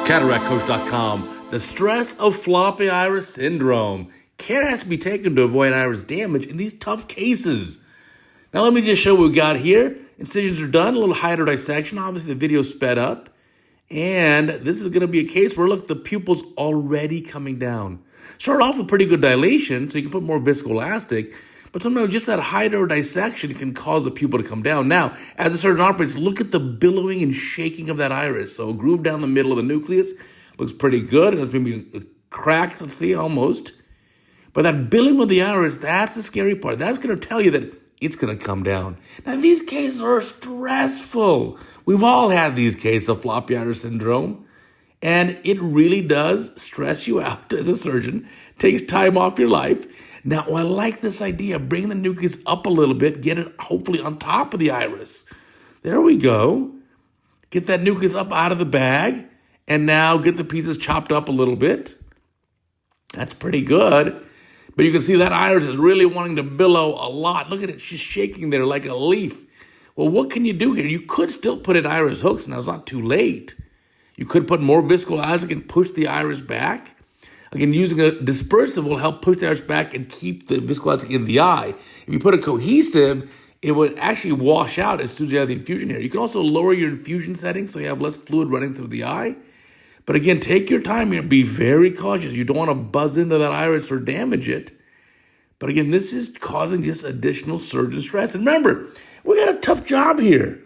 CataractCoach.com. The stress of floppy iris syndrome. Care has to be taken to avoid iris damage in these tough cases. Now let me just show what we got here. Incisions are done, a little hydro dissection. Obviously the video's sped up. And this is going to be a case where, look, the pupil's already coming down. Start off with pretty good dilation, so you can put more viscoelastic. But sometimes just that hydro dissection can cause the pupil to come down. Now, as the surgeon operates, look at the billowing and shaking of that iris. So a groove down the middle of the nucleus looks pretty good. And it's maybe a crack, let's see, almost. But that billowing of the iris, that's the scary part. That's going to tell you that it's going to come down. Now, these cases are stressful. We've all had these cases of floppy iris syndrome. And it really does stress you out as a surgeon. Takes time off your life. Now, I like this idea. Bring the nucleus up a little bit. Get it hopefully on top of the iris. There we go. Get that nucleus up out of the bag. And now get the pieces chopped up a little bit. That's pretty good. But you can see that iris is really wanting to billow a lot. Look at it. She's shaking there like a leaf. Well, what can you do here? You could still put in iris hooks. Now, it's not too late. You could put more viscoelastic and push the iris back. Again, using a dispersive will help push the iris back and keep the viscoelastic in the eye. If you put a cohesive, it would actually wash out as soon as you have the infusion here. You can also lower your infusion settings so you have less fluid running through the eye. But again, take your time here. Be very cautious. You don't want to buzz into that iris or damage it. But again, this is causing just additional surgeon stress. And remember, we got a tough job here.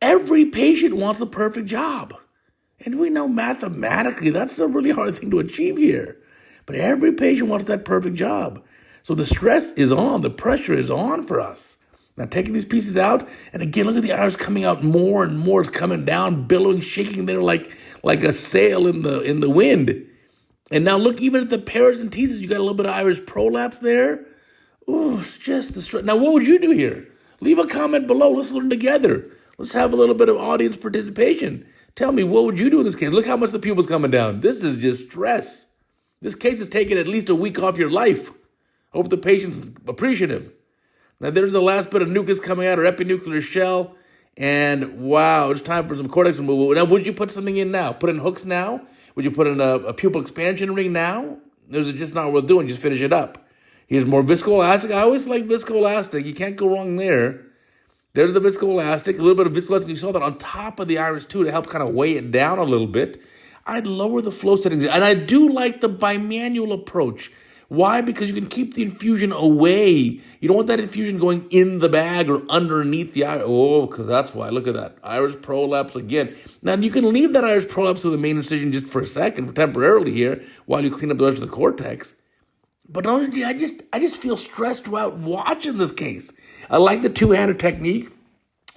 Every patient wants a perfect job. And we know mathematically that's a really hard thing to achieve here. But every patient wants that perfect job. So the stress is on, the pressure is on for us. Now taking these pieces out, and again, look at the iris coming out more and more. It's coming down, billowing, shaking there like a sail in the wind. And now look, even at the paracentesis, you got a little bit of iris prolapse there. Oh, it's just the stress. Now what would you do here? Leave a comment below. Let's learn together. Let's have a little bit of audience participation. Tell me, what would you do in this case? Look how much the pupil's coming down. This is just stress. This case is taking at least a week off your life. Hope the patient's appreciative. Now, there's the last bit of nucleus coming out, or epinuclear shell. And wow, it's time for some cortex removal. Now, would you put something in now? Put in hooks now? Would you put in a pupil expansion ring now? There's just not worth doing. Just finish it up. Here's more viscoelastic. I always like viscoelastic. You can't go wrong there. There's the viscoelastic, a little bit of viscoelastic. You saw that on top of the iris too to help kind of weigh it down a little bit. I'd lower the flow settings. And I do like the bimanual approach. Why? Because you can keep the infusion away. You don't want that infusion going in the bag or underneath the iris. Oh, because that's why. Look at that. Iris prolapse again. Now, you can leave that iris prolapse with the main incision just for a second, temporarily here, while you clean up the rest of the cortex. But I just feel stressed out watching this case. I like the two-handed technique.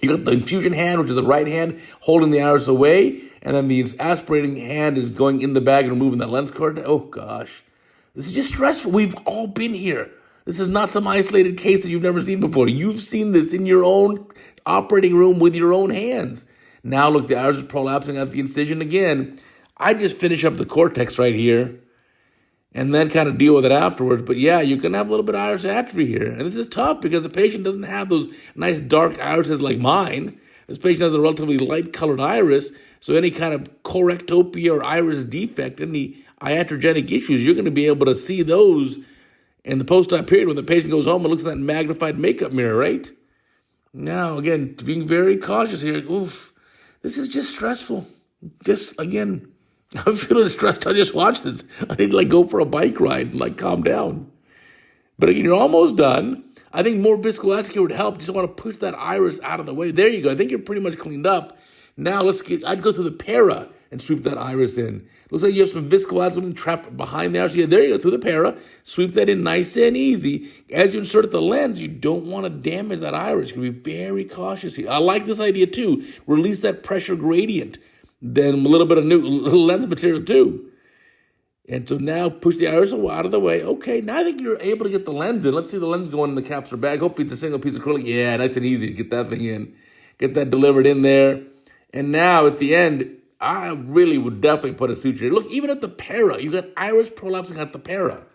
You got the infusion hand, which is the right hand, holding the iris away, and then the aspirating hand is going in the bag and removing that lens cortex. Oh, gosh. This is just stressful. We've all been here. This is not some isolated case that you've never seen before. You've seen this in your own operating room with your own hands. Now, look, the iris is prolapsing at the incision again. I just finish up the cortex right here and then kind of deal with it afterwards. But yeah, you can have a little bit of iris atrophy here. And this is tough because the patient doesn't have those nice dark irises like mine. This patient has a relatively light-colored iris, so any kind of correctopia or iris defect, any iatrogenic issues, you're going to be able to see those in the post-op period when the patient goes home and looks at that magnified makeup mirror, right? Now, again, being very cautious here. Oof, this is just stressful. Just, again, I'm feeling stressed. I just watch this. I need to go for a bike ride and calm down. But again, you're almost done. I think more viscoelastic here would help. Just want to push that iris out of the way. There you go. I think you're pretty much cleaned up. Now I'd go through the para and sweep that iris in. Looks like you have some viscoelastic trapped behind the iris. Yeah, there you go, through the para. Sweep that in nice and easy. As you insert the lens, you don't want to damage that iris. You can be very cautious here. I like this idea too. Release that pressure gradient. Then a little bit of new lens material too. And so now push the iris out of the way. Okay, now I think you're able to get the lens in. Let's see the lens going in the capsular bag. Hopefully it's a single piece of acrylic. Yeah, nice and easy to get that thing in. Get that delivered in there. And now at the end, I really would definitely put a suture. Look, even at the para, you got iris prolapsing at the para.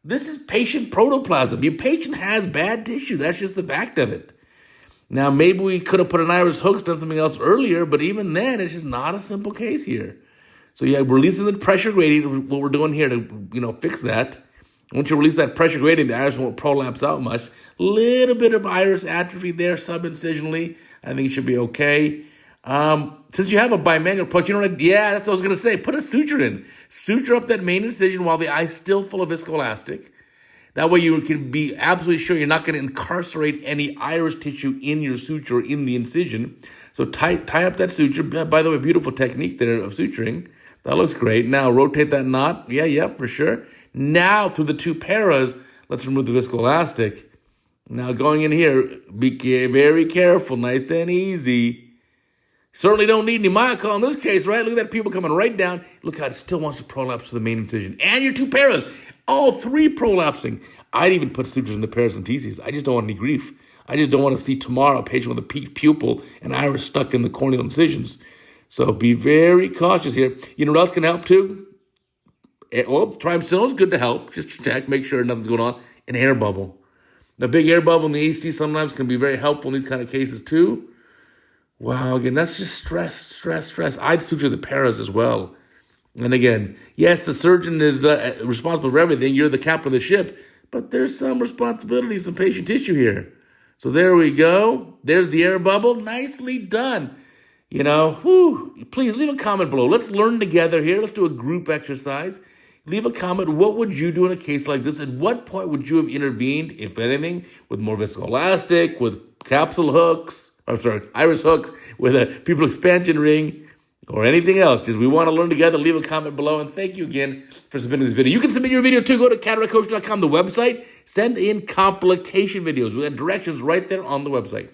This is patient protoplasm. Your patient has bad tissue. That's just the fact of it. Now, maybe we could have put an iris hooks, done something else earlier, but even then, it's just not a simple case here. So yeah, releasing the pressure gradient, what we're doing here to, fix that. Once you release that pressure gradient, the iris won't prolapse out much. Little bit of iris atrophy there subincisionally. I think it should be okay. Since you have a bimanual approach, yeah, that's what I was going to say. Put a suture in. Suture up that main incision while the eye's still full of viscoelastic. That way you can be absolutely sure you're not going to incarcerate any iris tissue in your suture or in the incision. So tie up that suture. By the way, beautiful technique there of suturing. That looks great. Now rotate that knot. Yeah, for sure. Now through the two paras, let's remove the viscoelastic. Now going in here, be very careful, nice and easy. Certainly don't need any myocall in this case, right? Look at that pupil coming right down. Look how it still wants to prolapse to the main incision. And your two paras, all three prolapsing. I'd even put sutures in the paracenteses. I just don't want any grief. I just don't want to see tomorrow a patient with a peaked pupil and iris stuck in the corneal incisions. So be very cautious here. You know what else can help too? Well, triamcinolone is good to help. Just check, make sure nothing's going on. An air bubble. A big air bubble in the AC sometimes can be very helpful in these kind of cases too. Wow, again, that's just stress. I'd suture the paras as well. And again, yes, the surgeon is responsible for everything. You're the captain of the ship. But there's some responsibility, some patient tissue here. So there we go. There's the air bubble. Nicely done. Please leave a comment below. Let's learn together here. Let's do a group exercise. Leave a comment. What would you do in a case like this? At what point would you have intervened, if anything, with more viscoelastic, with capsule hooks, iris hooks, with a pupil expansion ring, or anything else? Just we want to learn together. Leave a comment below. And thank you again for submitting this video. You can submit your video too. Go to CataractCoach.com, the website. Send in complication videos. We got directions right there on the website.